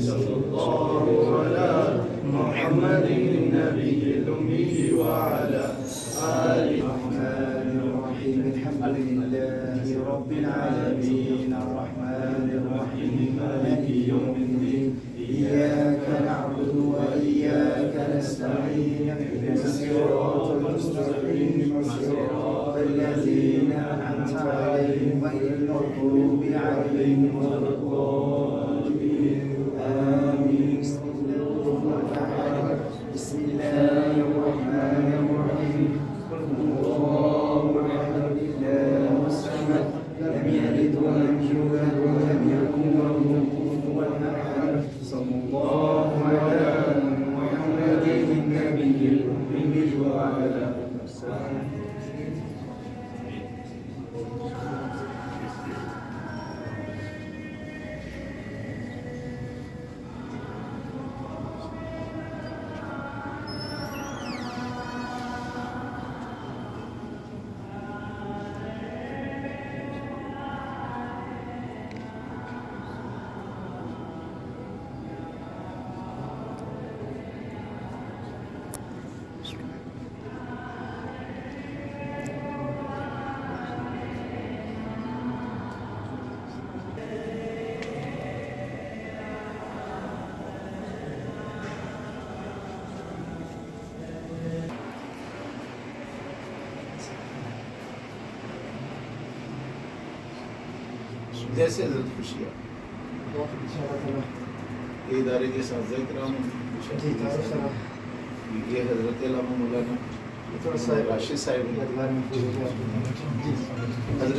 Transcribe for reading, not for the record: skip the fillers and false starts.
صلى الله على محمد النبي الأمي وعلى آله. الرحمن الرحيم الحمد لله رب العالمين الرحمن الرحيم مالك يوم الدين إياك نعبد وإياك نستعين اهدنا الصراط المستقيم صراط الذين أنعمت عليهم غير المغضوب عليهم ولا الضالين آمين. بسم الله الرحمن الرحيم قل هو الله أحد الله الصمد لم يلد ولم يولد ولم يكن له كفوا أحد. صلى الله على محمد النبي الأمي وعلى آله وصحبه. जैसे हजरत खुशियाँ ये इदारे के साथ ज़िक्र ये हजरत अल्लामा मौलाना राशिद साहिब हजरत